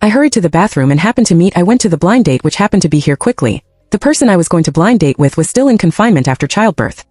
I hurried to the bathroom and I went to the blind date which happened to be here quickly. The person I was going to blind date with was still in confinement after childbirth.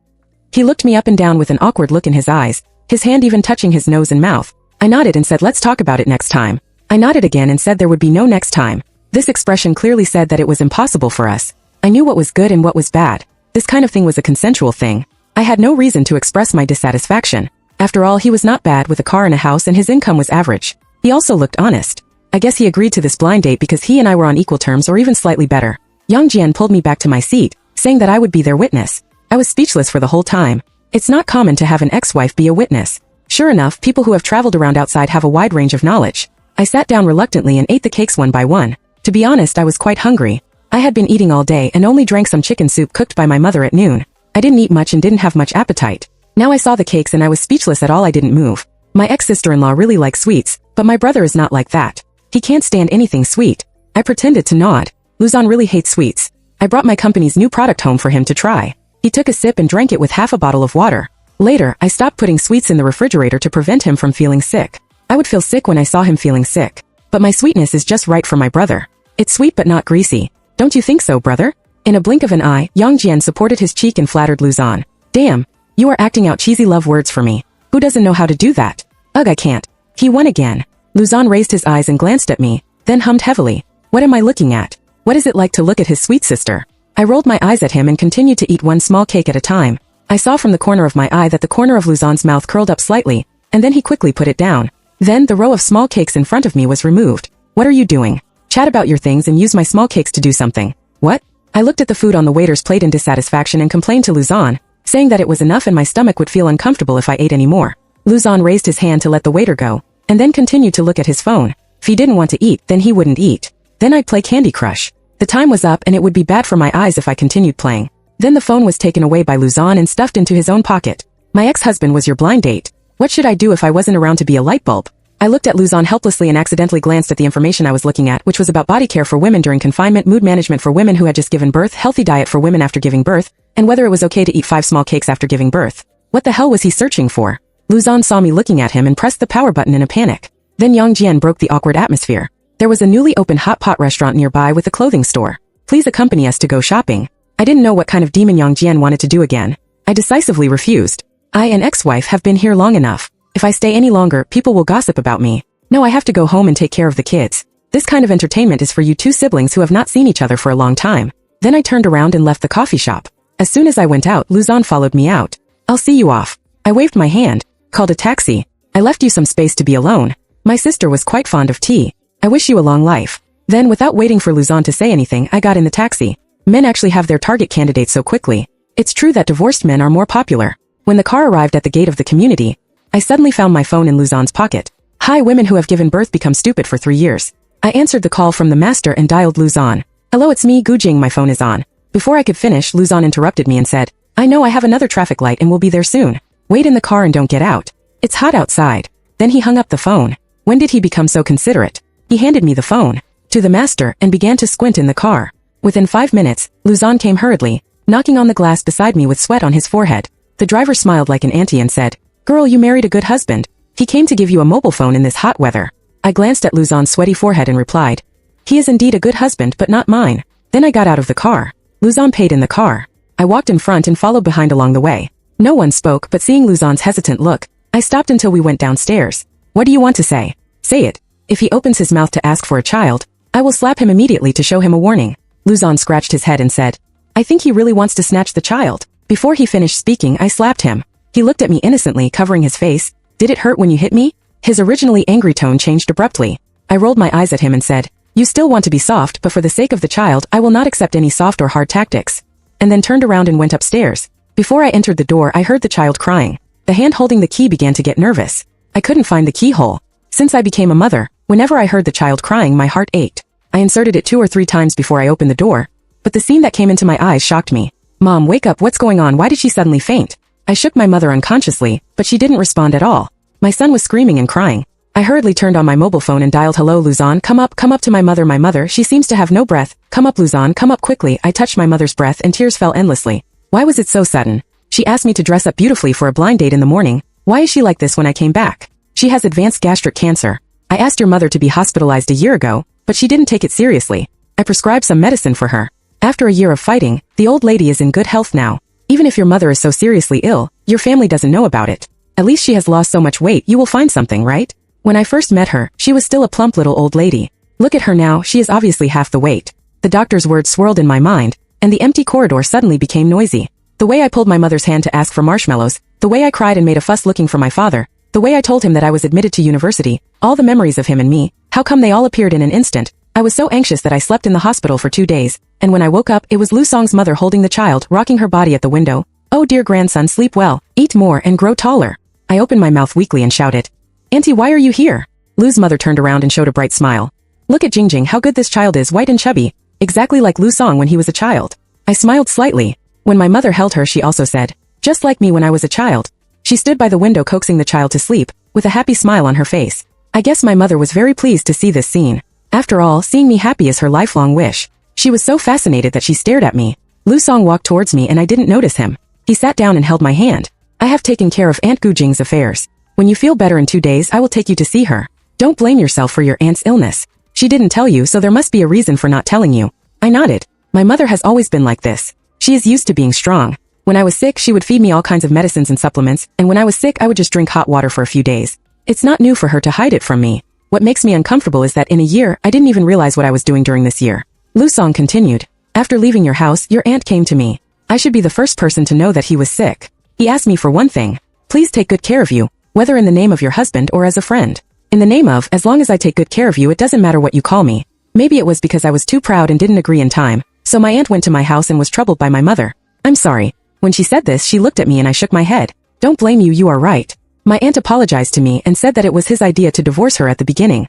He looked me up and down with an awkward look in his eyes, his hand even touching his nose and mouth. I nodded and said, let's talk about it next time. I nodded again and said there would be no next time. This expression clearly said that it was impossible for us. I knew what was good and what was bad. This kind of thing was a consensual thing. I had no reason to express my dissatisfaction. After all, he was not bad with a car and a house and his income was average. He also looked honest. I guess he agreed to this blind date because he and I were on equal terms or even slightly better. Yang Jian pulled me back to my seat, saying that I would be their witness. I was speechless for the whole time. It's not common to have an ex-wife be a witness. Sure enough, people who have traveled around outside have a wide range of knowledge. I sat down reluctantly and ate the cakes one by one. To be honest, I was quite hungry. I had been eating all day and only drank some chicken soup cooked by my mother at noon. I didn't eat much and didn't have much appetite. Now I saw the cakes and I was speechless at all. I didn't move. My ex-sister-in-law really likes sweets, but my brother is not like that. He can't stand anything sweet. I pretended to nod. Luzon really hates sweets. I brought my company's new product home for him to try. He took a sip and drank it with half a bottle of water. Later, I stopped putting sweets in the refrigerator to prevent him from feeling sick. I would feel sick when I saw him feeling sick. But my sweetness is just right for my brother. It's sweet but not greasy. Don't you think so, brother? In a blink of an eye, Yang Jian supported his cheek and flattered Luzon. Damn, you are acting out cheesy love words for me. Who doesn't know how to do that? Ugh, I can't. He won again. Luzon raised his eyes and glanced at me, then hummed heavily. What am I looking at? What is it like to look at his sweet sister? I rolled my eyes at him and continued to eat one small cake at a time. I saw from the corner of my eye that the corner of Luzon's mouth curled up slightly, and then he quickly put it down. Then the row of small cakes in front of me was removed. What are you doing? Chat about your things and use my small cakes to do something. What? I looked at the food on the waiter's plate in dissatisfaction and complained to Luzon, saying that it was enough and my stomach would feel uncomfortable if I ate any more. Luzon raised his hand to let the waiter go, and then continued to look at his phone. If he didn't want to eat, then he wouldn't eat. Then I'd play Candy Crush. The time was up and it would be bad for my eyes if I continued playing. Then the phone was taken away by Luzon and stuffed into his own pocket. My ex-husband was your blind date. What should I do if I wasn't around to be a light bulb? I looked at Luzon helplessly and accidentally glanced at the information I was looking at, which was about body care for women during confinement, mood management for women who had just given birth, healthy diet for women after giving birth, and whether it was okay to eat 5 small cakes after giving birth. What the hell was he searching for? Luzon saw me looking at him and pressed the power button in a panic. Then Yang Jian broke the awkward atmosphere. There was a newly opened hot pot restaurant nearby with a clothing store. Please accompany us to go shopping. I didn't know what kind of demon Yang Jian wanted to do again. I decisively refused. I and ex-wife have been here long enough. If I stay any longer, people will gossip about me. No, I have to go home and take care of the kids. This kind of entertainment is for you 2 siblings who have not seen each other for a long time. Then I turned around and left the coffee shop. As soon as I went out, Luzon followed me out. I'll see you off. I waved my hand, called a taxi. I left you some space to be alone. My sister was quite fond of tea. I wish you a long life. Then, without waiting for Luzon to say anything, I got in the taxi. Men actually have their target candidates so quickly. It's true that divorced men are more popular. When the car arrived at the gate of the community, I suddenly found my phone in Luzon's pocket. Hi, women who have given birth become stupid for 3 years. I answered the call from the master and dialed Luzon. Hello, it's me, Gujing, my phone is on. Before I could finish, Luzon interrupted me and said, I know I have another traffic light and will be there soon. Wait in the car and don't get out. It's hot outside. Then he hung up the phone. When did he become so considerate? He handed me the phone to the master and began to squint in the car. Within 5 minutes, Luzon came hurriedly, knocking on the glass beside me with sweat on his forehead. The driver smiled like an auntie and said, Girl, you married a good husband. He came to give you a mobile phone in this hot weather. I glanced at Luzon's sweaty forehead and replied, He is indeed a good husband but not mine. Then I got out of the car. Luzon paid in the car. I walked in front and followed behind along the way. No one spoke, but seeing Luzon's hesitant look, I stopped until we went downstairs. What do you want to say? Say it. If he opens his mouth to ask for a child, I will slap him immediately to show him a warning. Luzon scratched his head and said, I think he really wants to snatch the child. Before he finished speaking, I slapped him. He looked at me innocently, covering his face. Did it hurt when you hit me? His originally angry tone changed abruptly. I rolled my eyes at him and said, You still want to be soft, but for the sake of the child, I will not accept any soft or hard tactics. And then turned around and went upstairs. Before I entered the door, I heard the child crying. The hand holding the key began to get nervous. I couldn't find the keyhole. Since I became a mother, whenever I heard the child crying, my heart ached. I inserted it 2 or 3 times before I opened the door, but the scene that came into my eyes shocked me. Mom, wake up, what's going on? Why did she suddenly faint? I shook my mother unconsciously, but she didn't respond at all. My son was screaming and crying. I hurriedly turned on my mobile phone and dialed, Hello, Luzon, come up to my mother, she seems to have no breath. Come up, Luzon, come up quickly. I touched my mother's breath and tears fell endlessly. Why was it so sudden? She asked me to dress up beautifully for a blind date in the morning. Why is she like this when I came back? She has advanced gastric cancer. I asked your mother to be hospitalized a year ago, but she didn't take it seriously. I prescribed some medicine for her. After a year of fighting, the old lady is in good health now. Even if your mother is so seriously ill, your family doesn't know about it. At least she has lost so much weight, you will find something, right? When I first met her, she was still a plump little old lady. Look at her now, she is obviously half the weight. The doctor's words swirled in my mind, and the empty corridor suddenly became noisy. The way I pulled my mother's hand to ask for marshmallows, the way I cried and made a fuss looking for my father, the way I told him that I was admitted to university, all the memories of him and me, how come they all appeared in an instant? I was so anxious that I slept in the hospital for 2 days, and when I woke up, it was Lu Song's mother holding the child, rocking her body at the window. Oh dear grandson, sleep well, eat more and grow taller. I opened my mouth weakly and shouted, Auntie, why are you here? Lu's mother turned around and showed a bright smile. Look at Jingjing, how good this child is, white and chubby, exactly like Lu Song when he was a child. I smiled slightly. When my mother held her, she also said, just like me when I was a child. She stood by the window coaxing the child to sleep, with a happy smile on her face. I guess my mother was very pleased to see this scene. After all, seeing me happy is her lifelong wish. She was so fascinated that she stared at me. Lu Song walked towards me and I didn't notice him. He sat down and held my hand. I have taken care of Aunt Gu Jing's affairs. When you feel better in 2 days, I will take you to see her. Don't blame yourself for your aunt's illness. She didn't tell you, so there must be a reason for not telling you. I nodded. My mother has always been like this. She is used to being strong. When I was sick, she would feed me all kinds of medicines and supplements, and when I was sick, I would just drink hot water for a few days. It's not new for her to hide it from me. What makes me uncomfortable is that in a year, I didn't even realize what I was doing during this year. Lu Song continued. After leaving your house, your aunt came to me. I should be the first person to know that he was sick. He asked me for one thing. Please take good care of you, whether in the name of your husband or as a friend. In the name of, as long as I take good care of you, it doesn't matter what you call me. Maybe it was because I was too proud and didn't agree in time, so my aunt went to my house and was troubled by my mother. I'm sorry. When she said this, she looked at me and I shook my head. Don't blame you, you are right. My aunt apologized to me and said that it was his idea to divorce her at the beginning.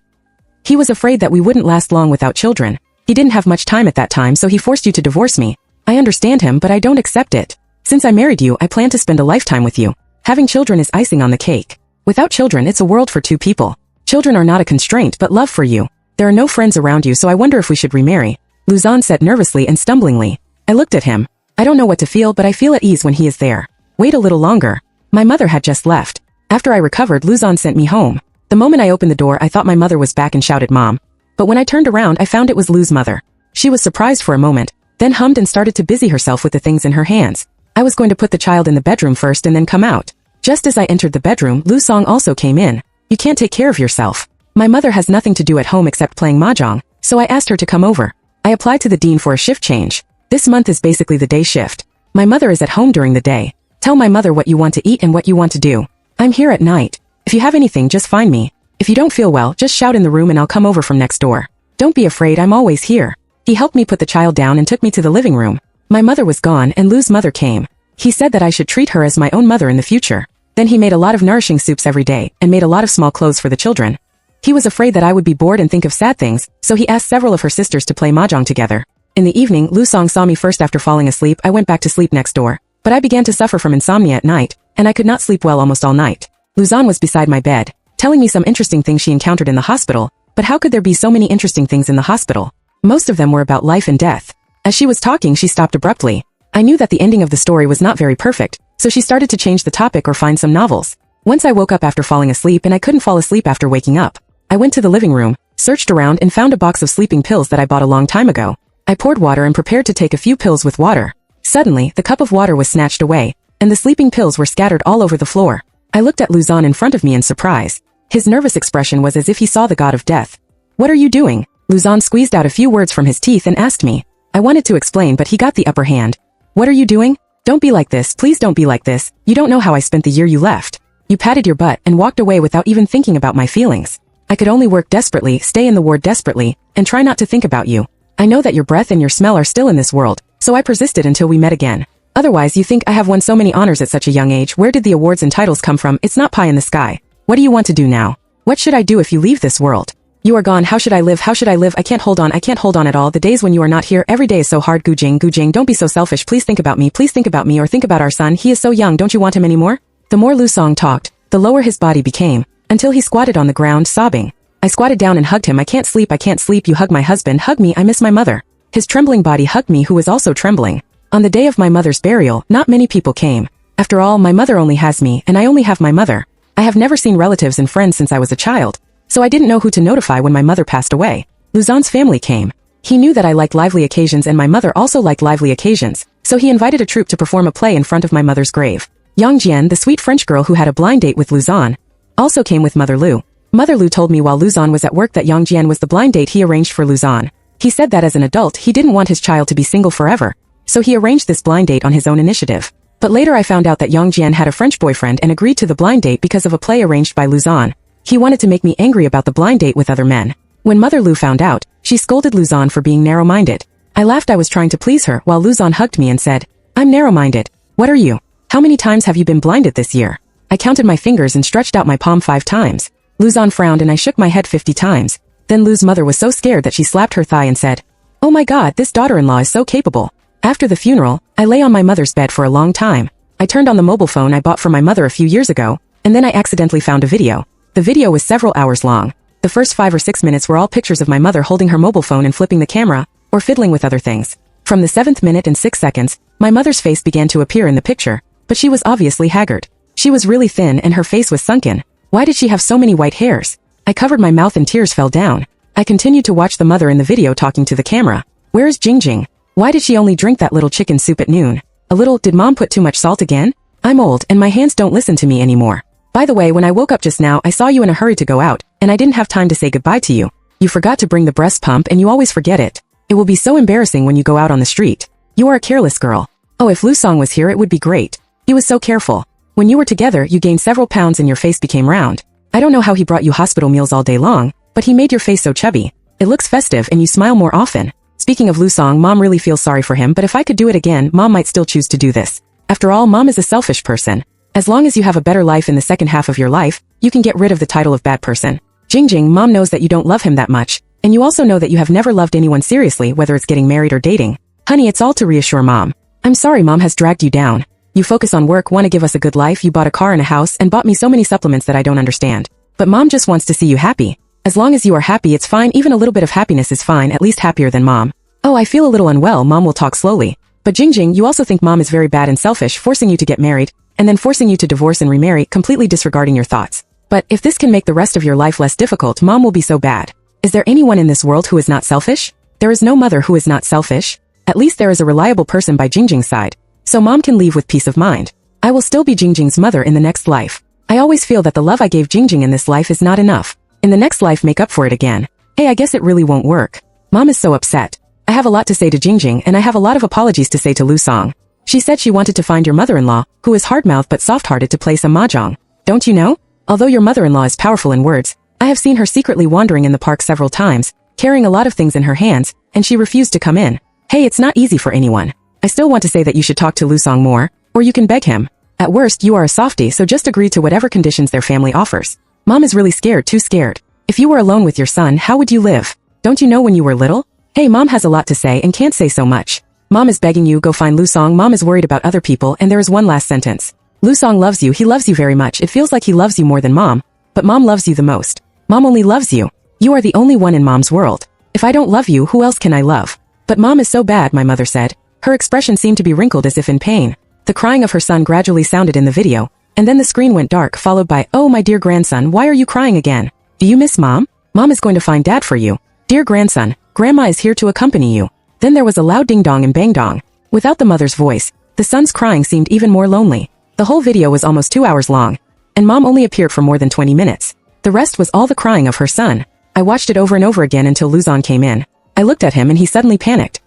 He was afraid that we wouldn't last long without children. He didn't have much time at that time, so he forced you to divorce me. I understand him, but I don't accept it. Since I married you, I plan to spend a lifetime with you. Having children is icing on the cake. Without children, it's a world for 2 people. Children are not a constraint, but love for you. There are no friends around you, so I wonder if we should remarry. Luzon said nervously and stumblingly. I looked at him. I don't know what to feel, but I feel at ease when he is there. Wait a little longer. My mother had just left. After I recovered, Luzon sent me home. The moment I opened the door, I thought my mother was back and shouted Mom. But when I turned around, I found it was Lu's mother. She was surprised for a moment, then hummed and started to busy herself with the things in her hands. I was going to put the child in the bedroom first and then come out. Just as I entered the bedroom, Lu Song also came in. You can't take care of yourself. My mother has nothing to do at home except playing mahjong, so I asked her to come over. I applied to the dean for a shift change. This month is basically the day shift. My mother is at home during the day. Tell my mother what you want to eat and what you want to do. I'm here at night. If you have anything, just find me. If you don't feel well, just shout in the room and I'll come over from next door. Don't be afraid, I'm always here. He helped me put the child down and took me to the living room. My mother was gone and Lu's mother came. He said that I should treat her as my own mother in the future. Then he made a lot of nourishing soups every day and made a lot of small clothes for the children. He was afraid that I would be bored and think of sad things, so he asked several of her sisters to play mahjong together. In the evening, Lu Song saw me first. After falling asleep, I went back to sleep next door. But I began to suffer from insomnia at night, and I could not sleep well almost all night. Luzon was beside my bed, telling me some interesting things she encountered in the hospital, but how could there be so many interesting things in the hospital? Most of them were about life and death. As she was talking, she stopped abruptly. I knew that the ending of the story was not very perfect, so she started to change the topic or find some novels. Once I woke up after falling asleep and I couldn't fall asleep after waking up. I went to the living room, searched around and found a box of sleeping pills that I bought a long time ago. I poured water and prepared to take a few pills with water. Suddenly, the cup of water was snatched away, and the sleeping pills were scattered all over the floor. I looked at Luzon in front of me in surprise. His nervous expression was as if he saw the god of death. What are you doing? Luzon squeezed out a few words from his teeth and asked me. I wanted to explain, but he got the upper hand. What are you doing? Don't be like this, please don't be like this. You don't know how I spent the year you left. You patted your butt and walked away without even thinking about my feelings. I could only work desperately, stay in the ward desperately, and try not to think about you. I know that your breath and your smell are still in this world, so I persisted until we met again. Otherwise, you think I have won so many honors at such a young age. Where did the awards and titles come from? It's not pie in the sky. What do you want to do now? What should I do if you leave this world? You are gone. How should I live? How should I live? I can't hold on. I can't hold on at all. The days when you are not here, every day is so hard. Gujing, don't be so selfish. Please think about me. Please think about me, or think about our son. He is so young. Don't you want him anymore? The more Lu Song talked, the lower his body became, until he squatted on the ground, sobbing. I squatted down and hugged him. I can't sleep. I can't sleep. You hug my husband. Hug me. I miss my mother. His trembling body hugged me, who was also trembling. On the day of my mother's burial, not many people came. After all, my mother only has me, and I only have my mother. I have never seen relatives and friends since I was a child, so I didn't know who to notify when my mother passed away. Luzon's family came. He knew that I liked lively occasions and my mother also liked lively occasions, so he invited a troupe to perform a play in front of my mother's grave. Yang Jian, the sweet French girl who had a blind date with Luzon, also came with Mother Lu. Mother Lu told me while Luzon was at work that Yang Jian was the blind date he arranged for Luzon. He said that as an adult he didn't want his child to be single forever, so he arranged this blind date on his own initiative. But later I found out that Yang Jian had a French boyfriend and agreed to the blind date because of a play arranged by Luzon. He wanted to make me angry about the blind date with other men. When Mother Lu found out, she scolded Luzon for being narrow-minded. I laughed. I was trying to please her while Luzon hugged me and said, "I'm narrow-minded. What are you? How many times have you been blinded this year?" I counted my fingers and stretched out my palm 5 times. Luzon frowned and I shook my head 50 times. Then Lu's mother was so scared that she slapped her thigh and said, "Oh my god, this daughter-in-law is so capable." After the funeral, I lay on my mother's bed for a long time. I turned on the mobile phone I bought for my mother a few years ago, and then I accidentally found a video. The video was several hours long. The first 5 or 6 minutes were all pictures of my mother holding her mobile phone and flipping the camera, or fiddling with other things. From the 7th minute and 6 seconds, my mother's face began to appear in the picture, but she was obviously haggard. She was really thin and her face was sunken. Why did she have so many white hairs? I covered my mouth and tears fell down. I continued to watch the mother in the video talking to the camera. Where is Jingjing? Why did she only drink that little chicken soup at noon? A little, did mom put too much salt again? I'm old and my hands don't listen to me anymore. By the way, when I woke up just now I saw you in a hurry to go out, and I didn't have time to say goodbye to you. You forgot to bring the breast pump and you always forget it. It will be so embarrassing when you go out on the street. You are a careless girl. Oh, if Lu Song was here it would be great. He was so careful. When you were together you gained several pounds and your face became round. I don't know how he brought you hospital meals all day long, but he made your face so chubby. It looks festive and you smile more often. Speaking of Lu Song, mom really feels sorry for him, but if I could do it again, mom might still choose to do this. After all, mom is a selfish person. As long as you have a better life in the second half of your life, you can get rid of the title of bad person. Jingjing, mom knows that you don't love him that much, and you also know that you have never loved anyone seriously, whether it's getting married or dating. Honey, it's all to reassure mom. I'm sorry mom has dragged you down. You focus on work, want to give us a good life, you bought a car and a house, and bought me so many supplements that I don't understand. But mom just wants to see you happy. As long as you are happy it's fine, even a little bit of happiness is fine, at least happier than mom. Oh, I feel a little unwell, mom will talk slowly. But Jingjing, you also think mom is very bad and selfish, forcing you to get married, and then forcing you to divorce and remarry, completely disregarding your thoughts. But if this can make the rest of your life less difficult, mom will be so bad. Is there anyone in this world who is not selfish? There is no mother who is not selfish. At least there is a reliable person by Jingjing's side. So mom can leave with peace of mind. I will still be Jingjing's mother in the next life. I always feel that the love I gave Jingjing in this life is not enough. In the next life make up for it again. Hey, I guess it really won't work. Mom is so upset. I have a lot to say to Jingjing and I have a lot of apologies to say to Lu Song. She said she wanted to find your mother-in-law, who is hard-mouthed but soft-hearted, to play some mahjong. Don't you know? Although your mother-in-law is powerful in words, I have seen her secretly wandering in the park several times, carrying a lot of things in her hands, and she refused to come in. Hey, it's not easy for anyone. I still want to say that you should talk to Lu Song more, or you can beg him. At worst, you are a softie, so just agree to whatever conditions their family offers. Mom is really scared, too scared. If you were alone with your son, how would you live? Don't you know when you were little? Hey, mom has a lot to say and can't say so much. Mom is begging you, go find Lu Song. Mom is worried about other people, and there is one last sentence. Lu Song loves you, he loves you very much. It feels like he loves you more than mom, but mom loves you the most. Mom only loves you. You are the only one in mom's world. If I don't love you, who else can I love? But mom is so bad, my mother said. Her expression seemed to be wrinkled as if in pain. The crying of her son gradually sounded in the video, and then the screen went dark, followed by, "Oh, my dear grandson, why are you crying again? Do you miss mom? Mom is going to find dad for you. Dear grandson, grandma is here to accompany you." Then there was a loud ding-dong and bang-dong. Without the mother's voice, the son's crying seemed even more lonely. The whole video was almost 2 hours long, and mom only appeared for more than 20 minutes. The rest was all the crying of her son. I watched it over and over again until Luzon came in. I looked at him and he suddenly panicked.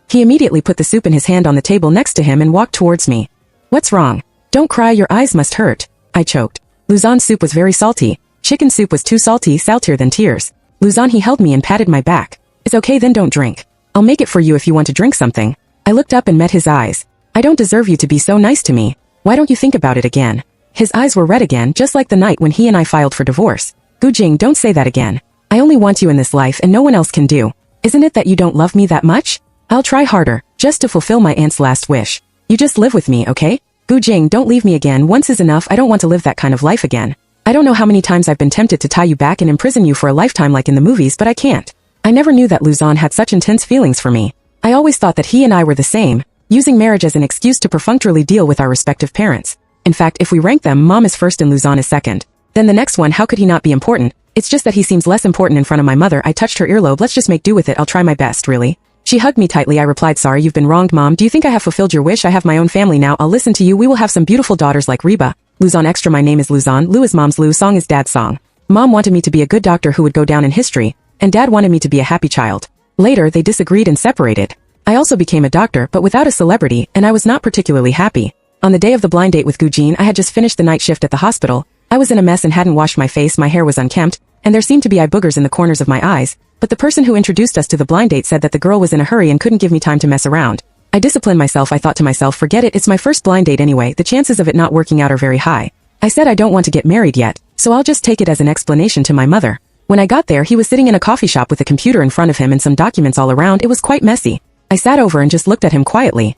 He immediately put the soup in his hand on the table next to him and walked towards me. "What's wrong? Don't cry, your eyes must hurt." I choked. Luzon's soup was very salty. Chicken soup was too salty, saltier than tears. Luzon, he held me and patted my back. "It's okay, then don't drink. I'll make it for you if you want to drink something." I looked up and met his eyes. "I don't deserve you to be so nice to me. Why don't you think about it again?" His eyes were red again, just like the night when he and I filed for divorce. "Gujing, don't say that again. I only want you in this life and no one else can do. Isn't it that you don't love me that much? I'll try harder, just to fulfill my aunt's last wish. You just live with me, okay? Gujing, don't leave me again. Once is enough. I don't want to live that kind of life again. I don't know how many times I've been tempted to tie you back and imprison you for a lifetime like in the movies, but I can't." I never knew that Luzon had such intense feelings for me. I always thought that he and I were the same, using marriage as an excuse to perfunctorily deal with our respective parents. In fact, if we rank them, mom is first and Luzon is second. Then the next one, how could he not be important? It's just that he seems less important in front of my mother. I touched her earlobe. Let's just make do with it. I'll try my best, really. She hugged me tightly. I replied, sorry, you've been wronged, Mom. Do you think I have fulfilled your wish? I have my own family now. I'll listen to you. We will have some beautiful daughters like Reba. Luzon extra. My name is Luzon. Lu is Mom's. Lu song is Dad's song. Mom wanted me to be a good doctor who would go down in history, and Dad wanted me to be a happy child. Later, they disagreed and separated. I also became a doctor, but without a celebrity, and I was not particularly happy. On the day of the blind date with Gujin, I had just finished the night shift at the hospital. I was in a mess and hadn't washed my face. My hair was unkempt, and there seemed to be eye boogers in the corners of my eyes, but the person who introduced us to the blind date said that the girl was in a hurry and couldn't give me time to mess around. I disciplined myself. I thought to myself, forget it, it's my first blind date anyway, the chances of it not working out are very high. I said I don't want to get married yet, so I'll just take it as an explanation to my mother. When I got there, he was sitting in a coffee shop with a computer in front of him and some documents all around. It was quite messy. I sat over and just looked at him quietly.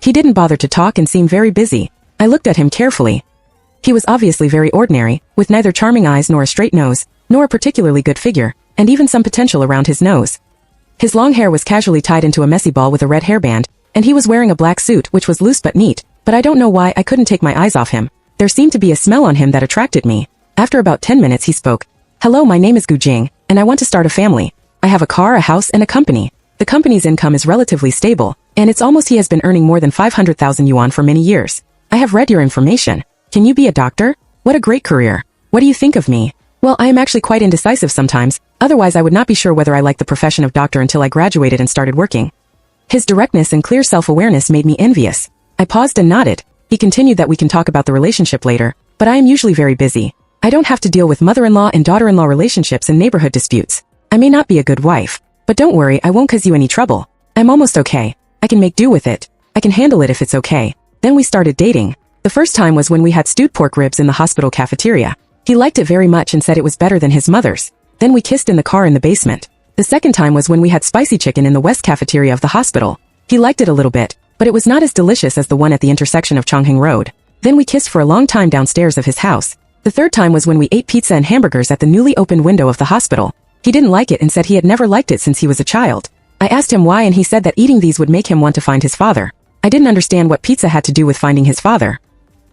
He didn't bother to talk and seemed very busy. I looked at him carefully. He was obviously very ordinary, with neither charming eyes nor a straight nose, nor a particularly good figure, and even some potential around his nose. His long hair was casually tied into a messy ball with a red hairband, and he was wearing a black suit which was loose but neat, but I don't know why I couldn't take my eyes off him. There seemed to be a smell on him that attracted me. After about 10 minutes he spoke. Hello, my name is Gu Jing, and I want to start a family. I have a car, a house, and a company. The company's income is relatively stable, and it's almost he has been earning more than 500,000 yuan for many years. I have read your information. Can you be a doctor? What a great career. What do you think of me? Well, I am actually quite indecisive sometimes, otherwise I would not be sure whether I like the profession of doctor until I graduated and started working. His directness and clear self-awareness made me envious. I paused and nodded. He continued that we can talk about the relationship later, but I am usually very busy. I don't have to deal with mother-in-law and daughter-in-law relationships and neighborhood disputes. I may not be a good wife, but don't worry, I won't cause you any trouble. I'm almost okay. I can make do with it. I can handle it if it's okay. Then we started dating. The first time was when we had stewed pork ribs in the hospital cafeteria. He liked it very much and said it was better than his mother's. Then we kissed in the car in the basement. The second time was when we had spicy chicken in the west cafeteria of the hospital. He liked it a little bit, but it was not as delicious as the one at the intersection of Chongheng Road. Then we kissed for a long time downstairs of his house. The third time was when we ate pizza and hamburgers at the newly opened window of the hospital. He didn't like it and said he had never liked it since he was a child. I asked him why and he said that eating these would make him want to find his father. I didn't understand what pizza had to do with finding his father.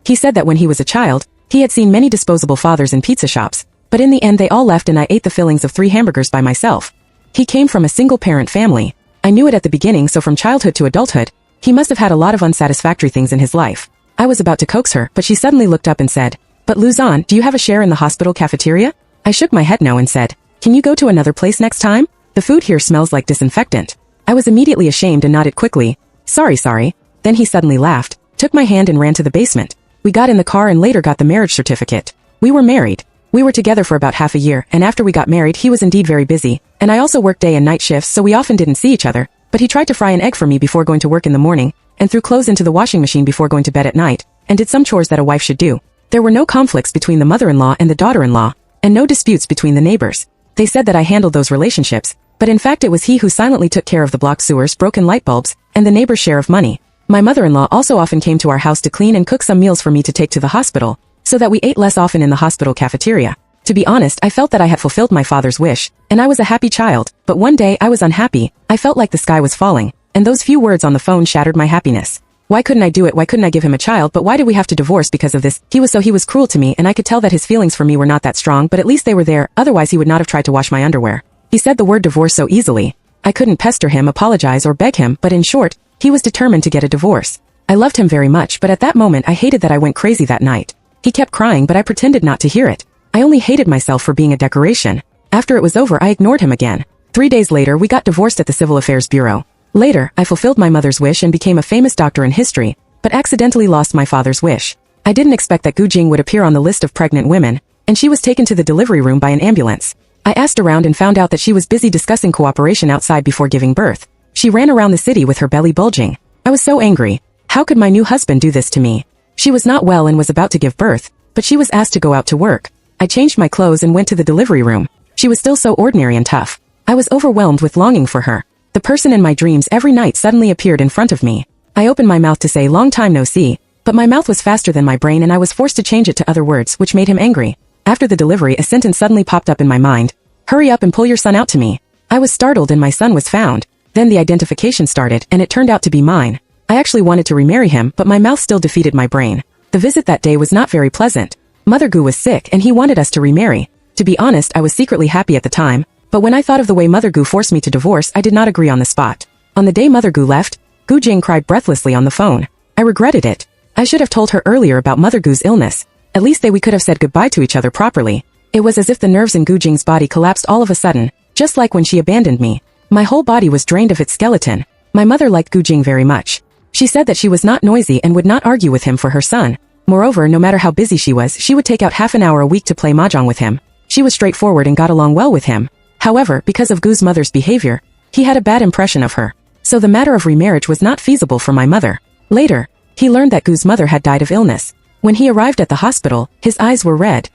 He said that when he was a child, he had seen many disposable fathers in pizza shops, but in the end they all left and I ate the fillings of 3 hamburgers by myself. He came from a single-parent family. I knew it at the beginning, so from childhood to adulthood, he must have had a lot of unsatisfactory things in his life. I was about to coax her, but she suddenly looked up and said, "But Luzon, do you have a share in the hospital cafeteria?" I shook my head no and said, "Can you go to another place next time? The food here smells like disinfectant." I was immediately ashamed and nodded quickly. Sorry. Then he suddenly laughed, took my hand and ran to the basement. We got in the car and later got the marriage certificate. We were married. We were together for about half a year, and after we got married he was indeed very busy, and I also worked day and night shifts so we often didn't see each other, but he tried to fry an egg for me before going to work in the morning, and threw clothes into the washing machine before going to bed at night, and did some chores that a wife should do. There were no conflicts between the mother-in-law and the daughter-in-law, and no disputes between the neighbors. They said that I handled those relationships, but in fact it was he who silently took care of the blocked sewers, broken light bulbs, and the neighbor's share of money. My mother-in-law also often came to our house to clean and cook some meals for me to take to the hospital, so that we ate less often in the hospital cafeteria. To be honest, I felt that I had fulfilled my father's wish, and I was a happy child, but one day I was unhappy. I felt like the sky was falling, and those few words on the phone shattered my happiness. Why couldn't I do it? Why couldn't I give him a child? But why did we have to divorce because of this? He was cruel to me, and I could tell that his feelings for me were not that strong, but at least they were there, otherwise he would not have tried to wash my underwear. He said the word divorce so easily. I couldn't pester him, apologize, or beg him, but in short, he was determined to get a divorce. I loved him very much, but at that moment I hated that I went crazy that night. He kept crying, but I pretended not to hear it. I only hated myself for being a decoration. After it was over, I ignored him again. 3 days later, we got divorced at the Civil Affairs Bureau. Later, I fulfilled my mother's wish and became a famous doctor in history, but accidentally lost my father's wish. I didn't expect that Gu Jing would appear on the list of pregnant women, and she was taken to the delivery room by an ambulance. I asked around and found out that she was busy discussing cooperation outside before giving birth. She ran around the city with her belly bulging. I was so angry. How could my new husband do this to me? She was not well and was about to give birth, but she was asked to go out to work. I changed my clothes and went to the delivery room. She was still so ordinary and tough. I was overwhelmed with longing for her. The person in my dreams every night suddenly appeared in front of me. I opened my mouth to say long time no see, but my mouth was faster than my brain and I was forced to change it to other words, which made him angry. After the delivery, a sentence suddenly popped up in my mind. Hurry up and pull your son out to me. I was startled and my son was found. Then the identification started and it turned out to be mine. I actually wanted to remarry him, but my mouth still defeated my brain. The visit that day was not very pleasant. Mother Gu was sick and he wanted us to remarry. To be honest, I was secretly happy at the time, but when I thought of the way Mother Gu forced me to divorce, I did not agree on the spot. On the day Mother Gu left, Gu Jing cried breathlessly on the phone. I regretted it. I should have told her earlier about Mother Gu's illness. At least we could have said goodbye to each other properly. It was as if the nerves in Gu Jing's body collapsed all of a sudden, just like when she abandoned me. My whole body was drained of its skeleton. My mother liked Gu Jing very much. She said that she was not noisy and would not argue with him for her son. Moreover, no matter how busy she was, she would take out half an hour a week to play mahjong with him. She was straightforward and got along well with him. However, because of Gu's mother's behavior, he had a bad impression of her. So the matter of remarriage was not feasible for my mother. Later, he learned that Gu's mother had died of illness. When he arrived at the hospital, his eyes were red.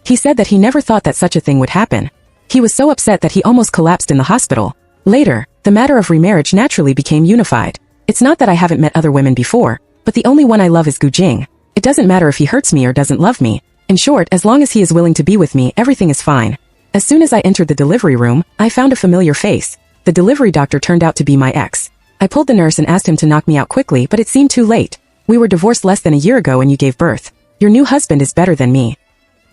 He said that he never thought that such a thing would happen. He was so upset that he almost collapsed in the hospital. Later, the matter of remarriage naturally became unified. It's not that I haven't met other women before, but the only one I love is Gu Jing. It doesn't matter if he hurts me or doesn't love me. In short, as long as he is willing to be with me, everything is fine. As soon as I entered the delivery room, I found a familiar face. The delivery doctor turned out to be my ex. I pulled the nurse and asked him to knock me out quickly, but it seemed too late. We were divorced less than a year ago and you gave birth. Your new husband is better than me.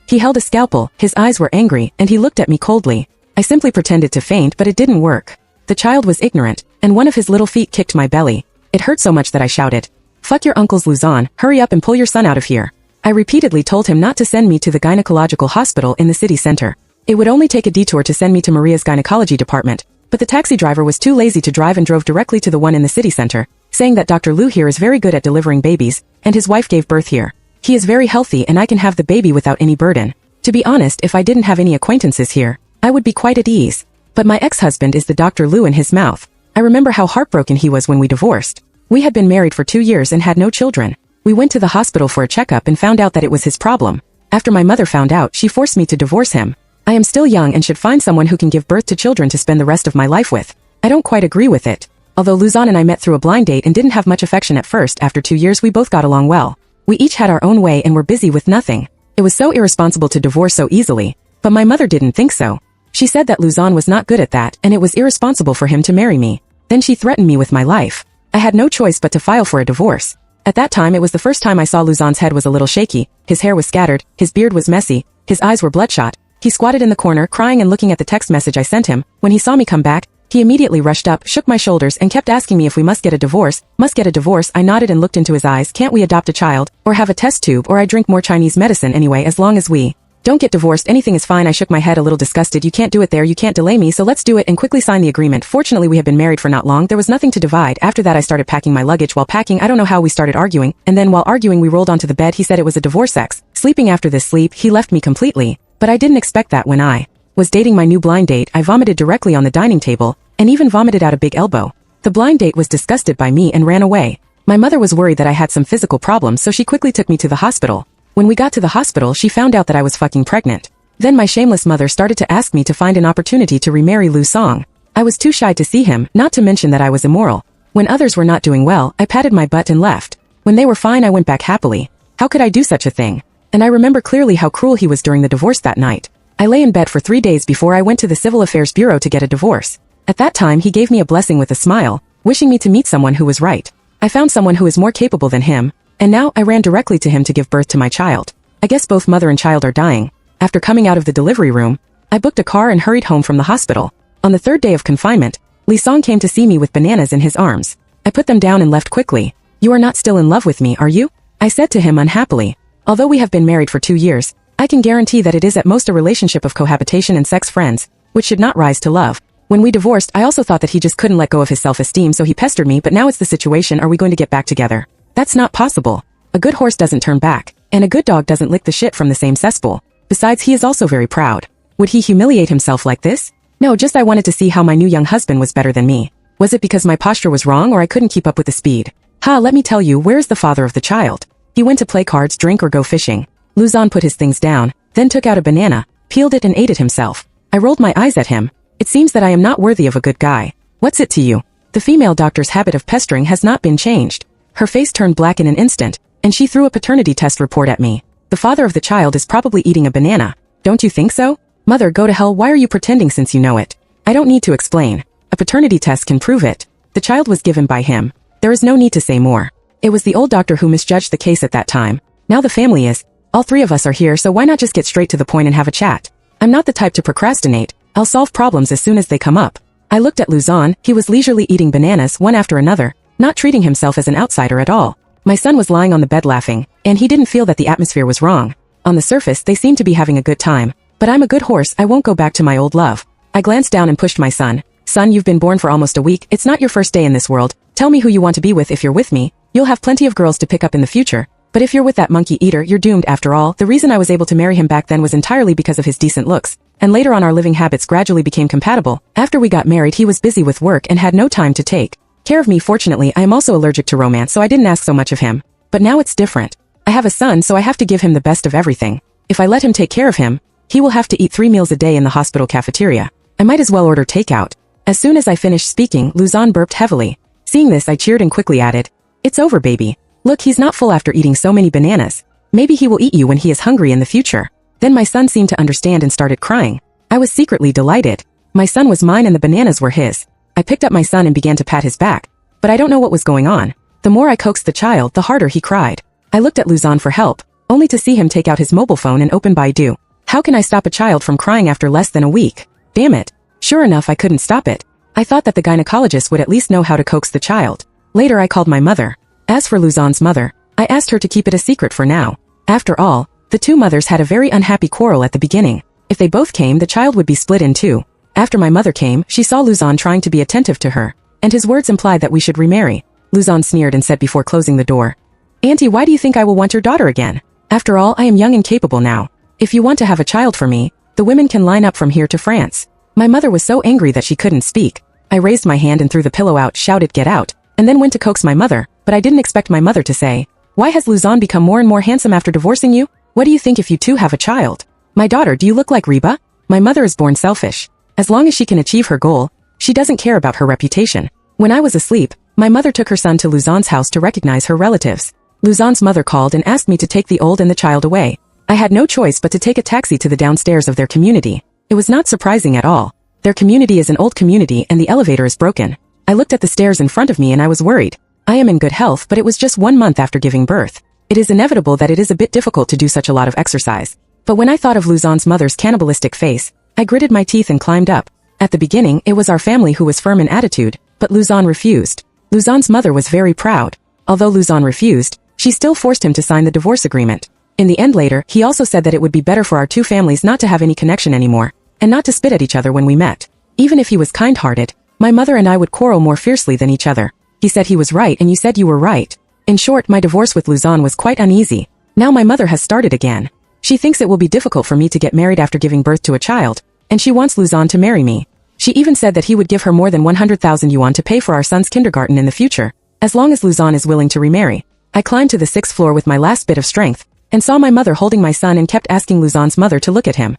He held a scalpel, his eyes were angry, and he looked at me coldly. I simply pretended to faint, but it didn't work. The child was ignorant, and one of his little feet kicked my belly. It hurt so much that I shouted, "Fuck your uncle's Luzon, hurry up and pull your son out of here." I repeatedly told him not to send me to the gynecological hospital in the city center. It would only take a detour to send me to Maria's gynecology department, but the taxi driver was too lazy to drive and drove directly to the one in the city center, saying that Dr. Lu here is very good at delivering babies, and his wife gave birth here. He is very healthy and I can have the baby without any burden. To be honest, if I didn't have any acquaintances here, I would be quite at ease. But my ex-husband is the Dr. Lu in his mouth. I remember how heartbroken he was when we divorced. We had been married for 2 years and had no children. We went to the hospital for a checkup and found out that it was his problem. After my mother found out, she forced me to divorce him. I am still young and should find someone who can give birth to children to spend the rest of my life with. I don't quite agree with it. Although Luzon and I met through a blind date and didn't have much affection at first, after 2 years we both got along well. We each had our own way and were busy with nothing. It was so irresponsible to divorce so easily. But my mother didn't think so. She said that Luzon was not good at that and it was irresponsible for him to marry me. Then she threatened me with my life. I had no choice but to file for a divorce. At that time it was the first time I saw Luzon's head was a little shaky, his hair was scattered, his beard was messy, his eyes were bloodshot. He squatted in the corner crying and looking at the text message I sent him. When he saw me come back, he immediately rushed up, shook my shoulders and kept asking me if we must get a divorce. Must get a divorce? I nodded and looked into his eyes. Can't we adopt a child, or have a test tube, or I drink more Chinese medicine anyway, as long as we don't get divorced, anything is fine. I shook my head a little disgusted. You can't do it there, you can't delay me, so let's do it and quickly sign the agreement. Fortunately we had been married for not long, there was nothing to divide. After that I started packing my luggage. While packing, I don't know how we started arguing, and then while arguing we rolled onto the bed. He said it was a divorce sex. Sleeping after this sleep, he left me completely. But I didn't expect that. When I was dating my new blind date, I vomited directly on the dining table, and even vomited out a big elbow. The blind date was disgusted by me and ran away. My mother was worried that I had some physical problems, so she quickly took me to the hospital. When we got to the hospital, she found out that I was fucking pregnant. Then my shameless mother started to ask me to find an opportunity to remarry Lu Song. I was too shy to see him, not to mention that I was immoral. When others were not doing well, I patted my butt and left. When they were fine, I went back happily. How could I do such a thing? And I remember clearly how cruel he was during the divorce that night. I lay in bed for 3 days before I went to the Civil Affairs Bureau to get a divorce. At that time he gave me a blessing with a smile, wishing me to meet someone who was right. I found someone who is more capable than him, and now I ran directly to him to give birth to my child. I guess both mother and child are dying. After coming out of the delivery room, I booked a car and hurried home from the hospital. On the 3rd day of confinement, Li Song came to see me with bananas in his arms. I put them down and left quickly. You are not still in love with me, are you? I said to him unhappily. Although we have been married for 2 years, I can guarantee that it is at most a relationship of cohabitation and sex friends, which should not rise to love. When we divorced, I also thought that he just couldn't let go of his self-esteem, so he pestered me, but now it's the situation, are we going to get back together? That's not possible. A good horse doesn't turn back, and a good dog doesn't lick the shit from the same cesspool. Besides, he is also very proud. Would he humiliate himself like this? No, just I wanted to see how my new young husband was better than me. Was it because my posture was wrong or I couldn't keep up with the speed? Let me tell you, where's the father of the child? He went to play cards, drink or go fishing. Luzon put his things down, then took out a banana, peeled it and ate it himself. I rolled my eyes at him. It seems that I am not worthy of a good guy. What's it to you? The female doctor's habit of pestering has not been changed. Her face turned black in an instant, and she threw a paternity test report at me. The father of the child is probably eating a banana. Don't you think so? Mother, go to hell, why are you pretending since you know it? I don't need to explain. A paternity test can prove it. The child was given by him. There is no need to say more. It was the old doctor who misjudged the case at that time. Now the family is. All 3 of us are here, so why not just get straight to the point and have a chat? I'm not the type to procrastinate. I'll solve problems as soon as they come up. I looked at Luzon. He was leisurely eating bananas one after another, not treating himself as an outsider at all. My son was lying on the bed laughing, and he didn't feel that the atmosphere was wrong. On the surface, they seemed to be having a good time. But I'm a good horse, I won't go back to my old love. I glanced down and pushed my son. Son, you've been born for almost a week, it's not your first day in this world. Tell me who you want to be with. If you're with me, you'll have plenty of girls to pick up in the future. But if you're with that monkey eater, you're doomed. After all, the reason I was able to marry him back then was entirely because of his decent looks. And later on our living habits gradually became compatible. After we got married he was busy with work and had no time to take care of me. Fortunately, I am also allergic to romance, so I didn't ask so much of him. But now it's different. I have a son, so I have to give him the best of everything. If I let him take care of him, he will have to eat 3 meals a day in the hospital cafeteria. I might as well order takeout. As soon as I finished speaking, Luzon burped heavily. Seeing this, I cheered and quickly added, "It's over, baby. Look, he's not full after eating so many bananas. Maybe he will eat you when he is hungry in the future." Then my son seemed to understand and started crying. I was secretly delighted. My son was mine and the bananas were his. I picked up my son and began to pat his back. But I don't know what was going on. The more I coaxed the child, the harder he cried. I looked at Luzon for help, only to see him take out his mobile phone and open Baidu. How can I stop a child from crying after less than a week? Damn it. Sure enough, I couldn't stop it. I thought that the gynecologist would at least know how to coax the child. Later I called my mother. As for Luzon's mother, I asked her to keep it a secret for now. After all, the two mothers had a very unhappy quarrel at the beginning. If they both came, the child would be split in two. After my mother came, she saw Luzon trying to be attentive to her, and his words implied that we should remarry. Luzon sneered and said before closing the door, "Auntie, why do you think I will want your daughter again? After all, I am young and capable now. If you want to have a child for me, the women can line up from here to France." My mother was so angry that she couldn't speak. I raised my hand and threw the pillow out, shouted, "Get out," and then went to coax my mother, but I didn't expect my mother to say, "Why has Luzon become more and more handsome after divorcing you? What do you think if you two have a child?" "My daughter, do you look like Reba?" My mother is born selfish. As long as she can achieve her goal, she doesn't care about her reputation. When I was asleep, my mother took her son to Luzon's house to recognize her relatives. Luzon's mother called and asked me to take the old and the child away. I had no choice but to take a taxi to the downstairs of their community. It was not surprising at all. Their community is an old community and the elevator is broken. I looked at the stairs in front of me and I was worried. I am in good health, but it was just 1 month after giving birth. It is inevitable that it is a bit difficult to do such a lot of exercise. But when I thought of Luzon's mother's cannibalistic face, I gritted my teeth and climbed up. At the beginning, it was our family who was firm in attitude, but Luzon refused. Luzon's mother was very proud. Although Luzon refused, she still forced him to sign the divorce agreement. In the end later, he also said that it would be better for our two families not to have any connection anymore, and not to spit at each other when we met. Even if he was kind-hearted, my mother and I would quarrel more fiercely than each other. He said he was right and you said you were right. In short, my divorce with Luzon was quite uneasy. Now my mother has started again. She thinks it will be difficult for me to get married after giving birth to a child, and she wants Luzon to marry me. She even said that he would give her more than 100,000 yuan to pay for our son's kindergarten in the future, as long as Luzon is willing to remarry. I climbed to the 6th floor with my last bit of strength, and saw my mother holding my son and kept asking Luzon's mother to look at him.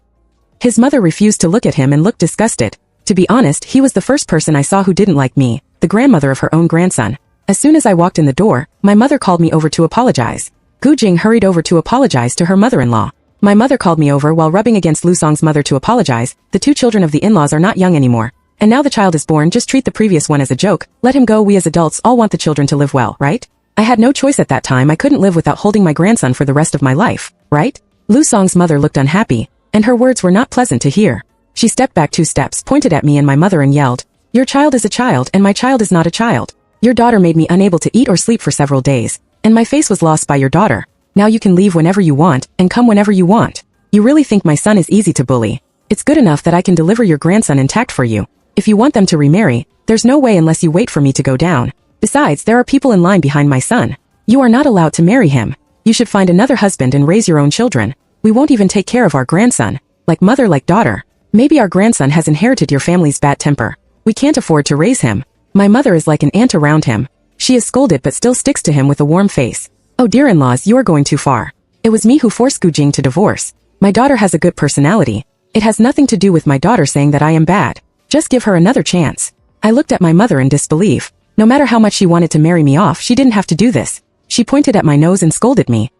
His mother refused to look at him and looked disgusted. To be honest, he was the first person I saw who didn't like me, the grandmother of her own grandson. As soon as I walked in the door, my mother called me over to apologize. Gu Jing hurried over to apologize to her mother-in-law. My mother called me over while rubbing against Lu Song's mother to apologize. The two children of the in-laws are not young anymore. And now the child is born, just treat the previous one as a joke. Let him go, we as adults all want the children to live well, right? I had no choice at that time, I couldn't live without holding my grandson for the rest of my life, right? Lu Song's mother looked unhappy, and her words were not pleasant to hear. She stepped back 2 steps, pointed at me and my mother and yelled, "Your child is a child and my child is not a child. Your daughter made me unable to eat or sleep for several days, and my face was lost by your daughter. Now you can leave whenever you want, and come whenever you want. You really think my son is easy to bully? It's good enough that I can deliver your grandson intact for you. If you want them to remarry, there's no way unless you wait for me to go down. Besides, there are people in line behind my son. You are not allowed to marry him. You should find another husband and raise your own children. We won't even take care of our grandson. Like mother, like daughter. Maybe our grandson has inherited your family's bad temper. We can't afford to raise him. My mother is like an aunt around him. She is scolded but still sticks to him with a warm face. Oh dear in-laws, you are going too far. It was me who forced Gu Jing to divorce. My daughter has a good personality. It has nothing to do with my daughter saying that I am bad. Just give her another chance. I looked at my mother in disbelief. No matter how much she wanted to marry me off, she didn't have to do this. She pointed at my nose and scolded me.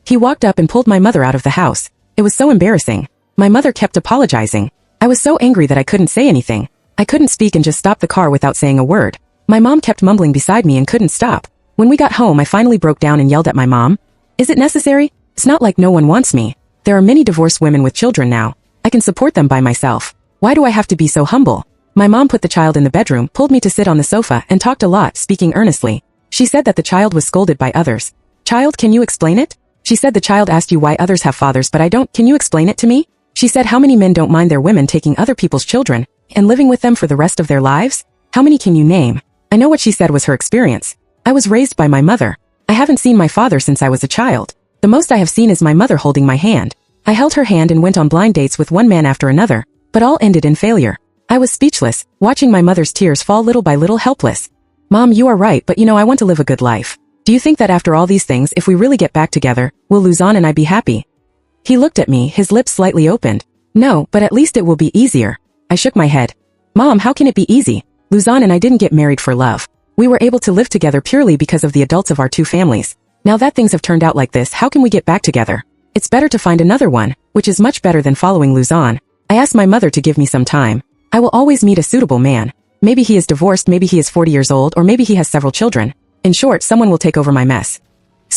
He walked up and pulled my mother out of the house. It was so embarrassing. My mother kept apologizing. I was so angry that I couldn't say anything. I couldn't speak and just stopped the car without saying a word. My mom kept mumbling beside me and couldn't stop. When we got home, I finally broke down and yelled at my mom. Is it necessary? It's not like no one wants me. There are many divorced women with children now. I can support them by myself. Why do I have to be so humble? My mom put the child in the bedroom, pulled me to sit on the sofa, and talked a lot, speaking earnestly. She said that the child was scolded by others. Child, can you explain it? She said the child asked you why others have fathers but I don't, can you explain it to me? She said how many men don't mind their women taking other people's children, and living with them for the rest of their lives? How many can you name? I know what she said was her experience. I was raised by my mother. I haven't seen my father since I was a child. The most I have seen is my mother holding my hand. I held her hand and went on blind dates with one man after another, but all ended in failure. I was speechless, watching my mother's tears fall little by little, helpless. Mom, you are right, but I want to live a good life. Do you think that after all these things, if we really get back together, will Luzon and I be happy? He looked at me, his lips slightly opened. No, but at least it will be easier. I shook my head. Mom, how can it be easy? Luzon and I didn't get married for love. We were able to live together purely because of the adults of our two families. Now that things have turned out like this, how can we get back together? It's better to find another one, which is much better than following Luzon. I asked my mother to give me some time. I will always meet a suitable man. Maybe he is divorced, maybe he is 40 years old, or maybe he has several children. In short, someone will take over my mess.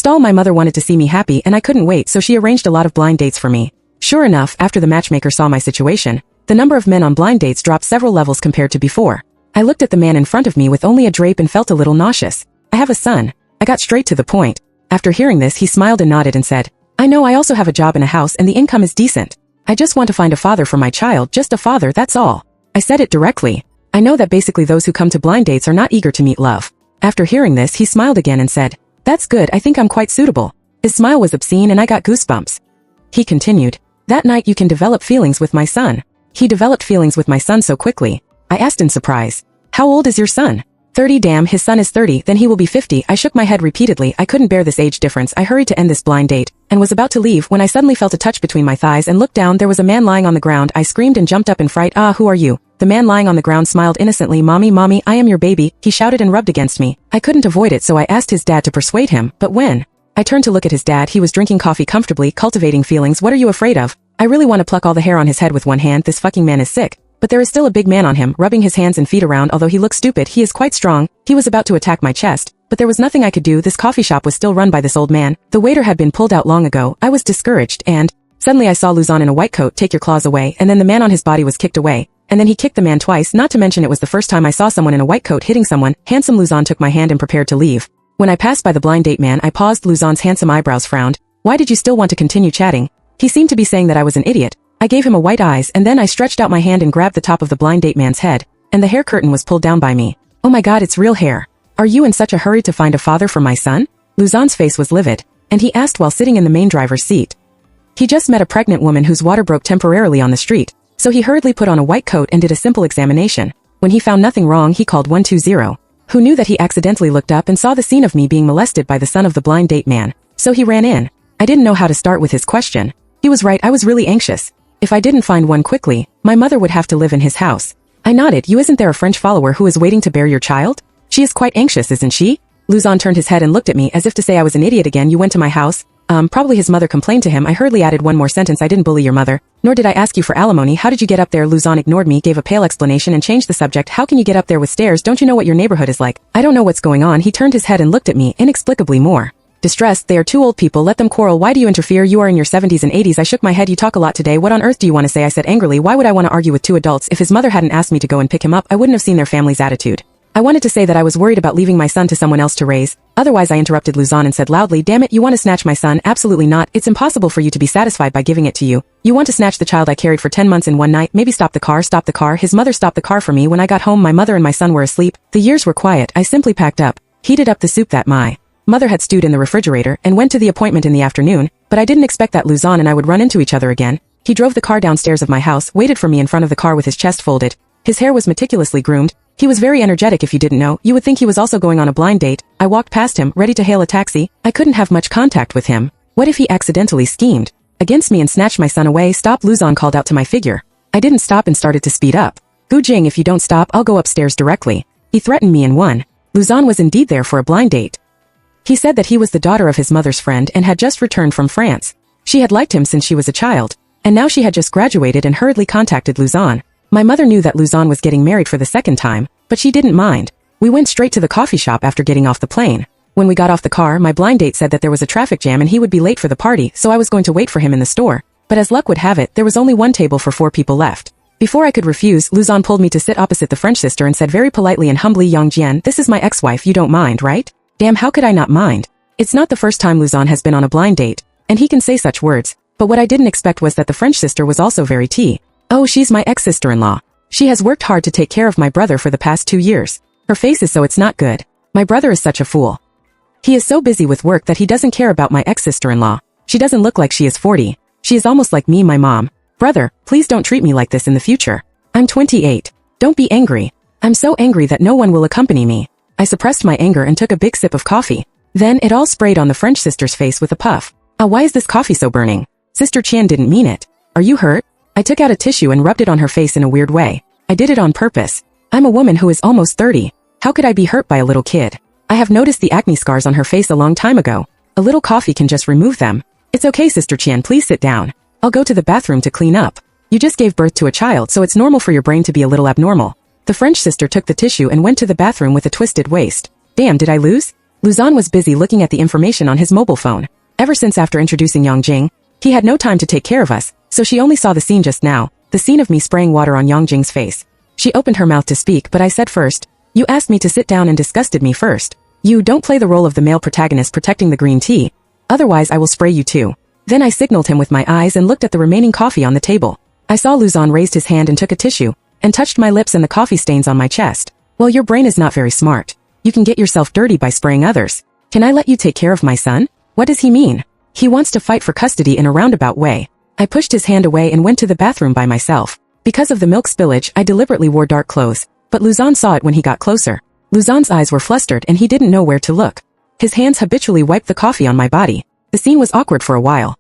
My mother wanted to see me happy and I couldn't wait, so she arranged a lot of blind dates for me. Sure enough, after the matchmaker saw my situation, the number of men on blind dates dropped several levels compared to before. I looked at the man in front of me with only a drape and felt a little nauseous. I have a son. I got straight to the point. After hearing this, he smiled and nodded and said, I know, I also have a job and a house and the income is decent. I just want to find a father for my child, just a father, that's all. I said it directly. I know that basically those who come to blind dates are not eager to meet love. After hearing this, he smiled again and said, That's good, I think I'm quite suitable. His smile was obscene and I got goosebumps. He continued, That night you can develop feelings with my son. He developed feelings with my son so quickly. I asked in surprise, How old is your son? 30. Damn, his son is 30, then he will be 50. I shook my head repeatedly. I couldn't bear this age difference. I hurried to end this blind date, and was about to leave when I suddenly felt a touch between my thighs and looked down. There was a man lying on the ground. I screamed and jumped up in fright. Ah, who are you? The man lying on the ground smiled innocently. Mommy, mommy, I am your baby, he shouted and rubbed against me. I couldn't avoid it, so I asked his dad to persuade him, but when I turned to look at his dad, he was drinking coffee comfortably, cultivating feelings. What are you afraid of? I really want to pluck all the hair on his head with one hand. This fucking man is sick. But there is still a big man on him, rubbing his hands and feet around. Although he looks stupid, he is quite strong. He was about to attack my chest, but there was nothing I could do. This coffee shop was still run by this old man. The waiter had been pulled out long ago. I was discouraged, and suddenly I saw Luzon in a white coat. Take your claws away. And then the man on his body was kicked away. And then he kicked the man twice, not to mention it was the first time I saw someone in a white coat hitting someone. Handsome Luzon took my hand and prepared to leave. When I passed by the blind date man, I paused. Luzon's handsome eyebrows frowned. Why did you still want to continue chatting? He seemed to be saying that I was an idiot. I gave him a white eyes, and then I stretched out my hand and grabbed the top of the blind date man's head, and the hair curtain was pulled down by me. Oh my god, it's real hair. Are you in such a hurry to find a father for my son? Luzon's face was livid, and he asked while sitting in the main driver's seat. He just met a pregnant woman whose water broke temporarily on the street, so he hurriedly put on a white coat and did a simple examination. When he found nothing wrong, he called 120. Who knew that he accidentally looked up and saw the scene of me being molested by the son of the blind date man. So he ran in. I didn't know how to start with his question. He was right, I was really anxious. If I didn't find one quickly, my mother would have to live in his house. I nodded. You, isn't there a French follower who is waiting to bear your child? She is quite anxious, isn't she? Luzon turned his head and looked at me as if to say I was an idiot again. You went to my house? Probably his mother complained to him. I hurriedly added one more sentence. I didn't bully your mother, nor did I ask you for alimony. How did you get up there? Luzon ignored me, gave a pale explanation and changed the subject. How can you get up there with stairs? Don't you know what your neighborhood is like? I don't know what's going on. He turned his head and looked at me, inexplicably more distressed. They are two old people, let them quarrel. Why do you interfere? You are in your 70s and 80s. I shook my head. You talk a lot today. What on earth do you want to say? I said angrily. Why would I want to argue with two adults? If his mother hadn't asked me to go and pick him up, I wouldn't have seen their family's attitude. I wanted to say that I was worried about leaving my son to someone else to raise. Otherwise I interrupted Luzon and said loudly, damn it, you want to snatch my son? Absolutely not. It's impossible for you to be satisfied by giving it to you. You want to snatch the child I carried for 10 months in one night. Maybe stop the car. Stop the car. His mother stopped the car for me. When I got home, my mother and my son were asleep. The years were quiet. I simply packed up, heated up the soup that my mother had stewed in the refrigerator, and went to the appointment in the afternoon, but I didn't expect that Luzon and I would run into each other again. He drove the car downstairs of my house, waited for me in front of the car with his chest folded. His hair was meticulously groomed. He was very energetic. If you didn't know, you would think he was also going on a blind date. I walked past him, ready to hail a taxi. I couldn't have much contact with him. What if he accidentally schemed against me and snatched my son away? Stop, Luzon called out to my figure. I didn't stop and started to speed up. Gu Jing, if you don't stop, I'll go upstairs directly. He threatened me, and one. Luzon was indeed there for a blind date. He said that he was the daughter of his mother's friend and had just returned from France. She had liked him since she was a child, and now she had just graduated and hurriedly contacted Luzon. My mother knew that Luzon was getting married for the second time, but she didn't mind. We went straight to the coffee shop after getting off the plane. When we got off the car, my blind date said that there was a traffic jam and he would be late for the party, so I was going to wait for him in the store. But as luck would have it, there was only one table for 4 people left. Before I could refuse, Luzon pulled me to sit opposite the French sister and said very politely and humbly, Yongjian, this is my ex-wife, you don't mind, right? Damn, how could I not mind? It's not the first time Luzon has been on a blind date, and he can say such words, but what I didn't expect was that the French sister was also very tea. Oh, she's my ex-sister-in-law. She has worked hard to take care of my brother for the past 2 years. Her face is so it's not good. My brother is such a fool. He is so busy with work that he doesn't care about my ex-sister-in-law. She doesn't look like she is 40. She is almost like me, my mom. Brother, please don't treat me like this in the future. I'm 28. Don't be angry. I'm so angry that no one will accompany me. I suppressed my anger and took a big sip of coffee. Then it all sprayed on the French sister's face with a puff. Why is this coffee so burning? Sister Qian didn't mean it. Are you hurt? I took out a tissue and rubbed it on her face in a weird way. I did it on purpose. I'm a woman who is almost 30. How could I be hurt by a little kid? I have noticed the acne scars on her face a long time ago. A little coffee can just remove them. It's okay, Sister Qian, please sit down. I'll go to the bathroom to clean up. You just gave birth to a child, so it's normal for your brain to be a little abnormal. The French sister took the tissue and went to the bathroom with a twisted waist. Damn, did I lose? Luzon was busy looking at the information on his mobile phone. Ever since after introducing Yongjing, he had no time to take care of us, so she only saw the scene just now, the scene of me spraying water on Yongjing's face. She opened her mouth to speak, but I said first, you asked me to sit down and disgusted me first. You don't play the role of the male protagonist protecting the green tea. Otherwise I will spray you too. Then I signaled him with my eyes and looked at the remaining coffee on the table. I saw Luzon raised his hand and took a tissue, and touched my lips and the coffee stains on my chest. Well, your brain is not very smart. You can get yourself dirty by spraying others. Can I let you take care of my son? What does he mean? He wants to fight for custody in a roundabout way. I pushed his hand away and went to the bathroom by myself. Because of the milk spillage, I deliberately wore dark clothes, but Luzon saw it when he got closer. Luzon's eyes were flustered and he didn't know where to look. His hands habitually wiped the coffee on my body. The scene was awkward for a while.